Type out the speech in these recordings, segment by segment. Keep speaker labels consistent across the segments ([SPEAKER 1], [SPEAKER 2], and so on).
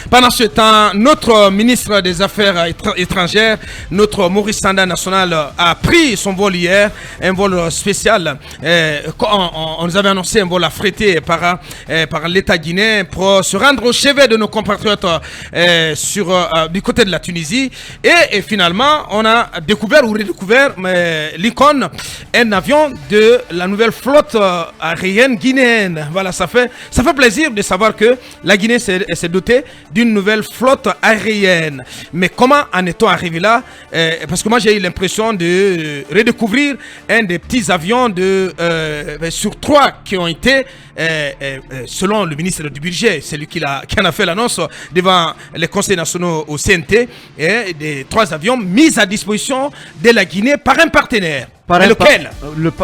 [SPEAKER 1] Pendant ce temps, notre ministre des Affaires étrangères, notre Maurice Sanda National, a pris son vol hier, un vol spécial. On nous avait annoncé un vol affrété par l'État guinéen pour se rendre au chevet de nos compatriotes du côté de la Tunisie. Et finalement, on a découvert ou redécouvert l'icône, un avion de la nouvelle flotte aérienne guinéenne. Voilà, ça fait plaisir de savoir que la Guinée s'est dotée d'une nouvelle flotte aérienne. Mais comment en est-on arrivé là? Parce que moi j'ai eu l'impression de redécouvrir un des petits avions sur 3 qui ont été, selon le ministre du budget, c'est lui qui en a fait l'annonce devant les conseils nationaux au CNT, et des 3 avions mis à disposition de la Guinée par un partenaire.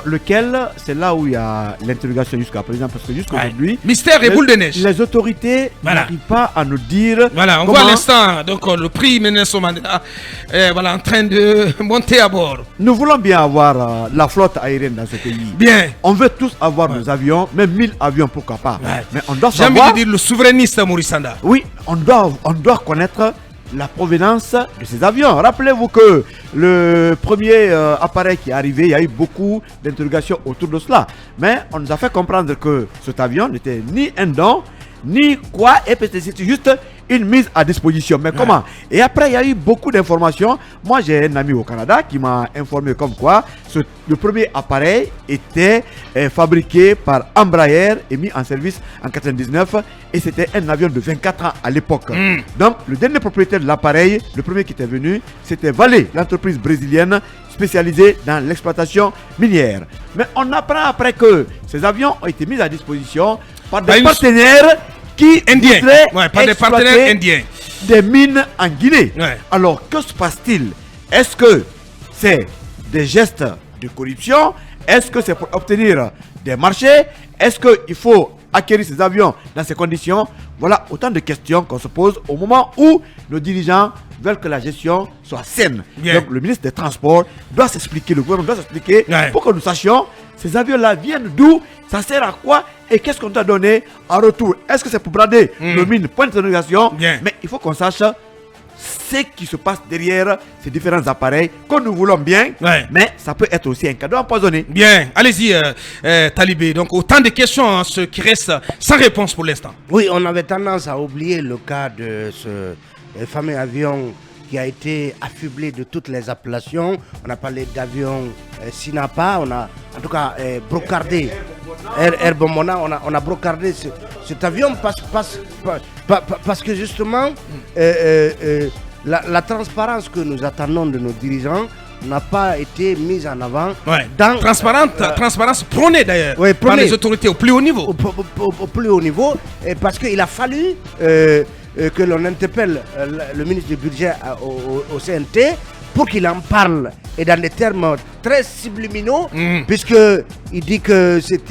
[SPEAKER 2] Lequel, c'est là où il y a l'interrogation jusqu'à présent, parce que jusqu'à aujourd'hui,
[SPEAKER 1] mystère et boule de neige.
[SPEAKER 2] Les autorités n'arrivent pas à nous dire.
[SPEAKER 1] Voilà, on voit à l'instant donc le prix Nelson Mandela en train de monter à bord.
[SPEAKER 2] Nous voulons bien avoir la flotte aérienne dans ce pays.
[SPEAKER 1] Bien.
[SPEAKER 2] On veut tous avoir nos avions, même 1000 avions, pourquoi pas. Mais on doit
[SPEAKER 1] savoir. J'ai envie de dire le souverainiste Maurice Sanda.
[SPEAKER 2] Oui, on doit connaître la provenance de ces avions. Rappelez-vous que le premier appareil qui est arrivé, il y a eu beaucoup d'interrogations autour de cela. Mais on nous a fait comprendre que cet avion n'était ni un don, ni quoi, et c'était juste une mise à disposition. Mais comment? Et après, il y a eu beaucoup d'informations. Moi, j'ai un ami au Canada qui m'a informé comme quoi le premier appareil était fabriqué par Embraer et mis en service en 99. Et c'était un avion de 24 ans à l'époque. Donc, le dernier propriétaire de l'appareil, le premier qui était venu, c'était Vale, l'entreprise brésilienne spécialisée dans l'exploitation minière. Mais on apprend après que ces avions ont été mis à disposition par des partenaires qui
[SPEAKER 1] par des partenaires indiens,
[SPEAKER 2] des mines en Guinée. Alors, que se passe-t-il? Est-ce que c'est des gestes de corruption? Est-ce que c'est pour obtenir des marchés? Est-ce qu'il faut acquérir ces avions dans ces conditions? Voilà autant de questions qu'on se pose au moment où nos dirigeants veulent que la gestion soit saine. Donc le ministre des Transports doit s'expliquer, le gouvernement doit s'expliquer pour que nous sachions ces avions-là viennent d'où, ça sert à quoi et qu'est-ce qu'on doit donner en retour. Est-ce que c'est pour brader nos mines? Point d'interrogation. Mais il faut qu'on sache ce qui se passe derrière ces différents appareils que nous voulons bien, mais ça peut être aussi un cadeau empoisonné.
[SPEAKER 1] Bien, allez-y Talibé. Donc autant de questions ce qui reste sans réponse pour l'instant.
[SPEAKER 3] Oui, on avait tendance à oublier le cas de ce fameux avion qui a été affublé de toutes les appellations. On a parlé d'avion Sinapa, on a en tout cas brocardé Air Bombona, on a brocardé cet avion parce que justement la transparence que nous attendons de nos dirigeants n'a pas été mise en avant.
[SPEAKER 1] Transparence prônée d'ailleurs par les autorités au plus haut niveau.
[SPEAKER 3] Au plus haut niveau, parce qu'il a fallu que l'on interpelle le ministre du budget au CNT pour qu'il en parle, et dans des termes très subliminaux, puisqu'il dit que c'est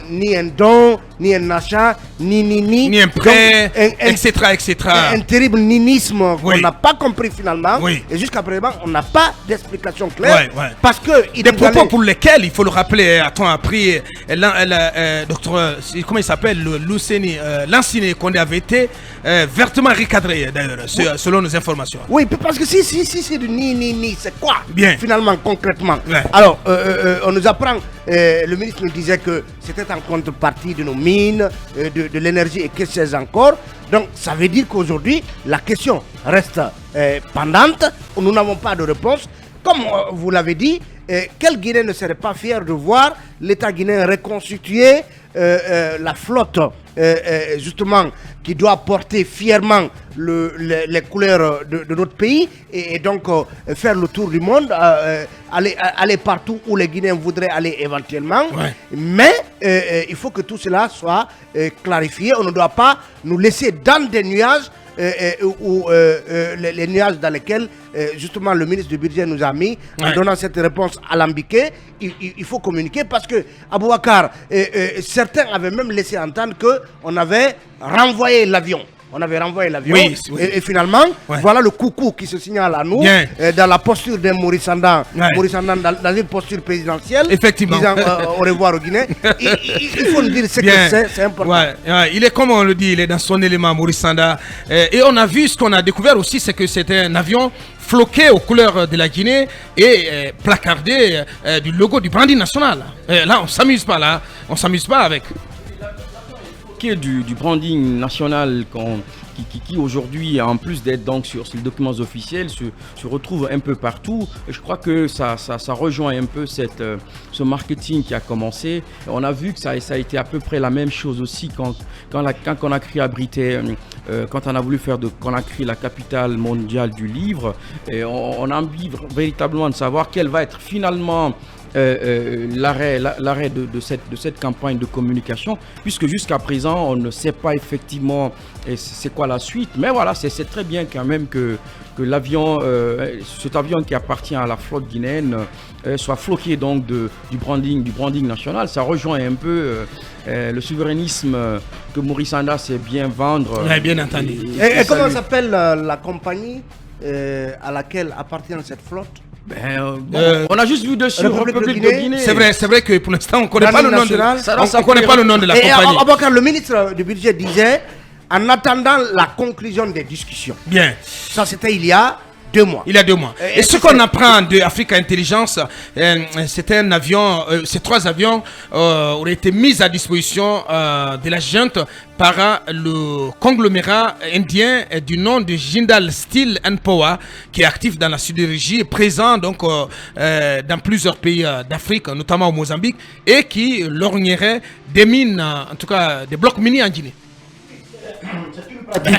[SPEAKER 3] ni un don, ni un achat, ni
[SPEAKER 1] un prêt, etc.
[SPEAKER 3] Un terrible ninisme qu'on n'a pas compris finalement. Et jusqu'à présent, on n'a pas d'explication claire. Parce que
[SPEAKER 1] des propos pour lesquels, il faut le rappeler, a-t-on appris, docteur, comment il s'appelle, Lansine Condé avait été vertement recadré d'ailleurs, selon nos informations.
[SPEAKER 3] Oui, parce que si c'est du ni, c'est quoi finalement, concrètement? Alors, on nous apprend, le ministre nous disait que c'était en contrepartie de nos mines, de l'énergie et que sais-je encore. Donc ça veut dire qu'aujourd'hui, la question reste pendante, nous n'avons pas de réponse. Comme vous l'avez dit, quel Guinéen ne serait pas fier de voir l'État guinéen reconstituer la flotte justement qui doit porter fièrement les couleurs de notre pays et donc faire le tour du monde, aller partout où les Guinéens voudraient aller éventuellement. Mais il faut que tout cela soit clarifié. On ne doit pas nous laisser dans des nuages les nuages dans lesquels justement le ministre du budget nous a mis en donnant cette réponse alambiquée. Il faut communiquer parce que Aboubacar, certains avaient même laissé entendre qu'on avait renvoyé l'avion. on avait renvoyé l'avion.
[SPEAKER 1] Oui,
[SPEAKER 3] et finalement, voilà le coucou qui se signale à nous dans la posture d'un Maurice Sandan, dans une posture présidentielle.
[SPEAKER 1] Effectivement.
[SPEAKER 3] Disant au revoir au Guinée. Il faut nous dire ce que c'est important.
[SPEAKER 1] Il est comme on le dit, il est dans son élément, Maurice Sanda. Et on a vu, ce qu'on a découvert aussi, c'est que c'était un avion floqué aux couleurs de la Guinée et placardé du logo du branding national. Là, on s'amuse pas là, on s'amuse pas avec.
[SPEAKER 4] Du branding national qui aujourd'hui, en plus d'être donc sur les documents officiels, se retrouve un peu partout. Je crois que ça rejoint un peu ce marketing qui a commencé. On a vu que ça a été à peu près la même chose aussi quand on a créé Abrité, quand on a voulu faire qu'on a créé la capitale mondiale du livre. Et on a envie véritablement de savoir quelle va être finalement l'arrêt de cette campagne de communication, puisque jusqu'à présent on ne sait pas effectivement c'est quoi la suite, mais voilà, c'est très bien quand même que l'avion, cet avion qui appartient à la flotte guinéenne soit floqué donc du branding national. Ça rejoint un peu le souverainisme que Maurice Sanda sait bien vendre.
[SPEAKER 1] Bien entendu.
[SPEAKER 3] Et comment s'appelle la compagnie à laquelle appartient cette flotte?
[SPEAKER 4] On a juste vu dessus République de Guinée.
[SPEAKER 1] C'est vrai que pour l'instant on ne connaît pas le nom de la compagnie.
[SPEAKER 3] Aboubacar, le ministre du budget disait en attendant la conclusion des discussions.
[SPEAKER 1] Bien.
[SPEAKER 3] Ça c'était il y a 2 mois.
[SPEAKER 1] Il y a 2 mois. Et ce qu'on apprend de Africa Intelligence, c'était un avion, ces 3 avions auraient été mis à disposition de la junte par le conglomérat indien du nom de Jindal Steel and Power, qui est actif dans la sidérurgie et présent donc dans plusieurs pays d'Afrique, notamment au Mozambique, et qui lorgnerait des mines, en tout cas des blocs miniers en Guinée. Mais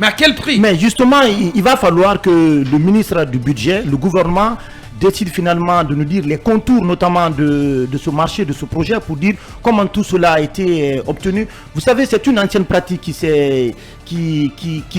[SPEAKER 1] à quel prix?
[SPEAKER 5] Mais justement, il va falloir que le ministre du budget, le gouvernement, décide finalement de nous dire les contours notamment de ce marché, de ce projet, pour dire comment tout cela a été obtenu. Vous savez, c'est une ancienne pratique qui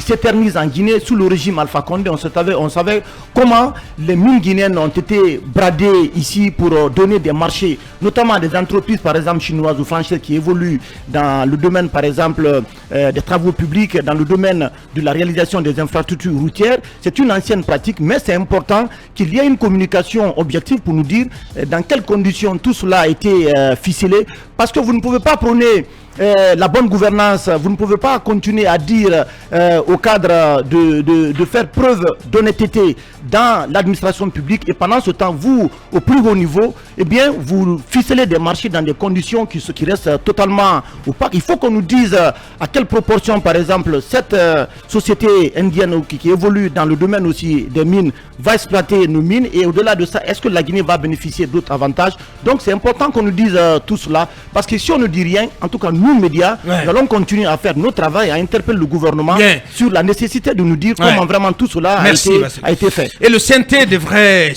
[SPEAKER 5] s'éternise en Guinée sous le régime Alpha Condé. On savait comment les mines guinéennes ont été bradées ici pour donner des marchés, notamment des entreprises par exemple chinoises ou françaises qui évoluent dans le domaine par exemple des travaux publics, dans le domaine de la réalisation des infrastructures routières. C'est une ancienne pratique, mais c'est important qu'il y ait une communication objective pour nous dire dans quelles conditions tout cela a été ficelé, parce que vous ne pouvez pas prôner la bonne gouvernance, vous ne pouvez pas continuer à dire au cadre de faire preuve d'honnêteté dans l'administration publique et pendant ce temps, vous, au plus haut niveau, eh bien, vous ficelez des marchés dans des conditions qui restent totalement opaques. Il faut qu'on nous dise à quelle proportion, par exemple, cette société indienne qui évolue dans le domaine aussi des mines va exploiter nos mines, et au-delà de ça, est-ce que la Guinée va bénéficier d'autres avantages? Donc c'est important qu'on nous dise tout cela, parce que si on ne dit rien, en tout cas nous médias, nous allons continuer à faire notre travail, à interpeller le gouvernement sur la nécessité de nous dire comment vraiment tout cela a été fait.
[SPEAKER 1] Et le CNT devrait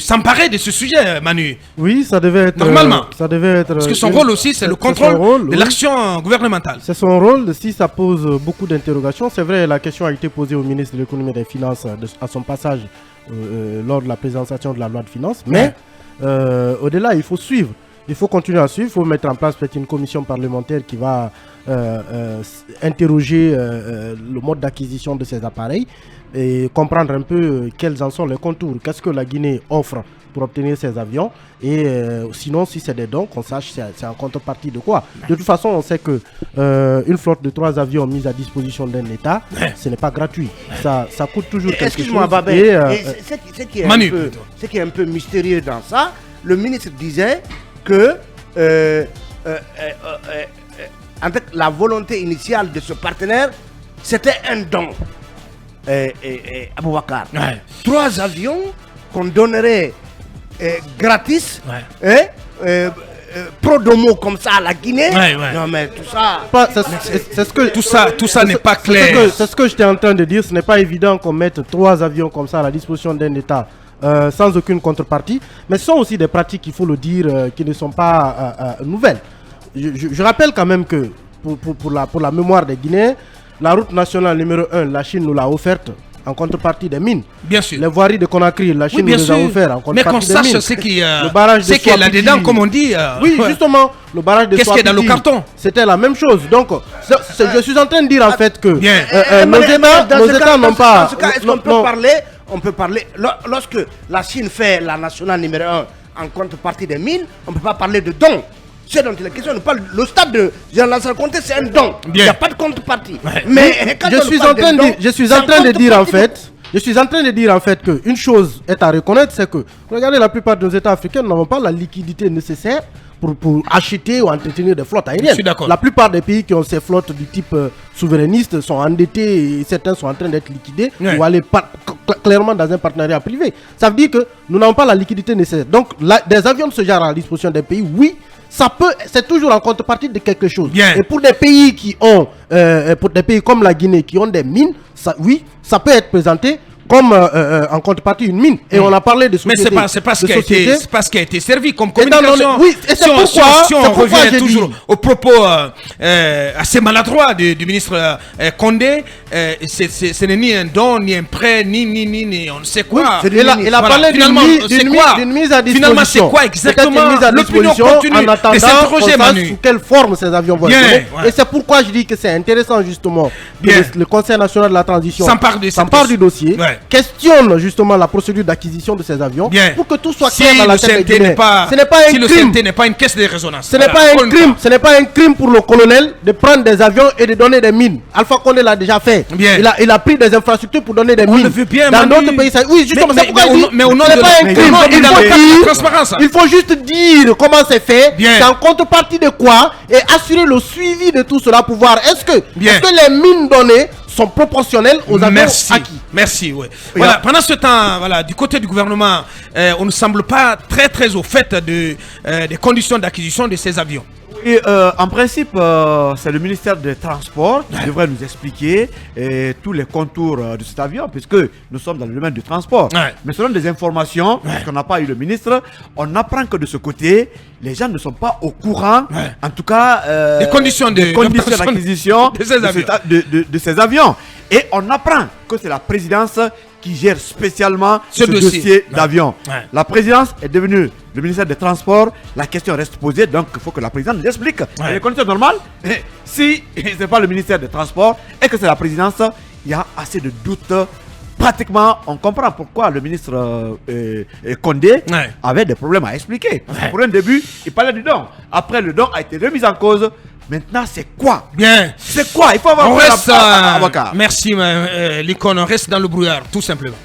[SPEAKER 1] s'emparer de ce sujet, Manu.
[SPEAKER 6] Oui, ça devait être...
[SPEAKER 1] Normalement.
[SPEAKER 6] Ça devait être...
[SPEAKER 1] Parce que son rôle aussi, c'est le contrôle de l'action gouvernementale.
[SPEAKER 6] C'est son rôle. Si ça pose beaucoup d'interrogations, c'est vrai, la question a été posée au ministre de l'économie et des finances à son passage lors de la présentation de la loi de finances. Mais au-delà, il faut suivre. Il faut continuer à suivre. Il faut mettre en place peut-être une commission parlementaire qui va interroger le mode d'acquisition de ces appareils et comprendre un peu quels en sont les contours. Qu'est-ce que la Guinée offre pour obtenir ces avions, et sinon si c'est des dons, qu'on sache c'est en contrepartie de quoi. De toute façon, on sait que une flotte de 3 avions mise à disposition d'un État, ce n'est pas gratuit. Ça coûte toujours quelque chose.
[SPEAKER 3] Excuse-moi, Babé, ce qui est un peu mystérieux dans ça, le ministre disait que en fait, la volonté initiale de ce partenaire, c'était un don. Aboubacar, 3 avions qu'on donnerait gratis, pro domo comme ça à la Guinée. Non mais tout ça,
[SPEAKER 1] tout ça n'est pas clair.
[SPEAKER 6] C'est ce que j'étais en train de dire. Ce n'est pas évident qu'on mette 3 avions comme ça à la disposition d'un État sans aucune contrepartie. Mais ce sont aussi des pratiques, il faut le dire, qui ne sont pas nouvelles. Je rappelle quand même que pour la mémoire des Guinéens, la route nationale numéro 1, la Chine nous l'a offerte en contrepartie des mines.
[SPEAKER 1] Bien sûr.
[SPEAKER 6] Les voiries de Conakry, la Chine
[SPEAKER 1] bien
[SPEAKER 6] nous les a
[SPEAKER 1] sûr.
[SPEAKER 6] offert en contrepartie des mines.
[SPEAKER 1] Mais qu'on sache ce qui
[SPEAKER 6] le barrage de
[SPEAKER 1] est là-dedans, comme on dit.
[SPEAKER 6] Oui, justement, le barrage de
[SPEAKER 1] Qu'est-ce qu'il y a dans le carton?
[SPEAKER 6] C'était la même chose. Donc, je suis en train de dire en fait que
[SPEAKER 1] Bien.
[SPEAKER 6] nos États n'ont pas...
[SPEAKER 3] Dans ce cas, est-ce qu'on peut parler, lorsque la Chine fait la nationale numéro 1 en contrepartie des mines, on ne peut pas parler de dons. C'est dont il est question, on parle le stade de Jean-Lansana Conté, c'est un don. Il n'y a pas de contrepartie.
[SPEAKER 1] Ouais.
[SPEAKER 3] Mais quand
[SPEAKER 6] je suis en train de dire en fait qu'une chose est à reconnaître, c'est que regardez, la plupart de nos États africains n'ont pas la liquidité nécessaire pour acheter ou entretenir des flottes aériennes.
[SPEAKER 1] Je suis d'accord.
[SPEAKER 6] La plupart des pays qui ont ces flottes du type souverainiste sont endettés et certains sont en train d'être liquidés ou aller clairement dans un partenariat privé. Ça veut dire que nous n'avons pas la liquidité nécessaire. Donc des avions de ce genre à la disposition des pays, oui, ça peut, c'est toujours en contrepartie de quelque chose.
[SPEAKER 1] Bien.
[SPEAKER 6] Et pour des pays qui ont, pour des pays comme la Guinée qui ont des mines, ça, oui, ça peut être présenté comme en contrepartie une mine. Et on a parlé de société.
[SPEAKER 1] Mais c'est pas ce qui a été servi comme communication.
[SPEAKER 6] Oui, et c'est pourquoi,
[SPEAKER 1] si on revient toujours au propos assez maladroit du ministre Condé, ce n'est ni un don, ni un prêt, ni on ne sait quoi.
[SPEAKER 6] Oui, il a parlé d'une mise à disposition.
[SPEAKER 1] Finalement, c'est quoi exactement?
[SPEAKER 6] L'opinion continue
[SPEAKER 1] en attendant
[SPEAKER 6] sous quelle forme ces avions vont être. Et c'est pourquoi je dis que c'est intéressant justement que le Conseil national de la transition s'empare du dossier. Questionne justement la procédure d'acquisition de ces avions pour que tout soit clair dans la tête des Guinéens. Ce n'est pas un crime.
[SPEAKER 1] Si le CNT n'est pas une caisse de résonance.
[SPEAKER 6] Ce n'est pas un crime. Ce n'est pas un crime pour le colonel de prendre des avions et de donner des mines. Alpha Condé l'a déjà fait. Il a pris des infrastructures pour donner des mines. Dans d'autres pays, oui, justement, c'est pourquoi je dis
[SPEAKER 1] mais au nom
[SPEAKER 6] de
[SPEAKER 1] la
[SPEAKER 6] transparence. Il faut juste dire comment c'est fait, c'est en contrepartie de quoi, et assurer le suivi de tout cela pour voir est-ce que les mines données sont proportionnels aux avions acquis.
[SPEAKER 1] Merci, oui. Voilà, pendant ce temps, voilà, du côté du gouvernement, on ne semble pas très au fait des conditions d'acquisition de ces avions.
[SPEAKER 2] Et en principe, c'est le ministère des Transports qui devrait nous expliquer tous les contours de cet avion, puisque nous sommes dans le domaine du transport. Mais selon des informations, parce qu'on n'a pas eu le ministre, on apprend que de ce côté, les gens ne sont pas au courant, en tout cas,
[SPEAKER 1] des conditions
[SPEAKER 2] d'acquisition de ces avions. Et on apprend que c'est la présidence qui gère spécialement ce dossier d'avion. La présidence est devenue le ministère des Transports. La question reste posée, donc il faut que la présidence nous explique. Les conditions normales, si ce n'est pas le ministère des Transports et que c'est la présidence, il y a assez de doutes. Pratiquement, on comprend pourquoi le ministre Condé avait des problèmes à expliquer. Pour un début, il parlait du don. Après, le don a été remis en cause. Maintenant, c'est quoi?
[SPEAKER 1] Bien.
[SPEAKER 2] C'est quoi? Il faut avoir
[SPEAKER 1] un avocat. Merci, l'icône. On reste dans le brouillard, tout simplement.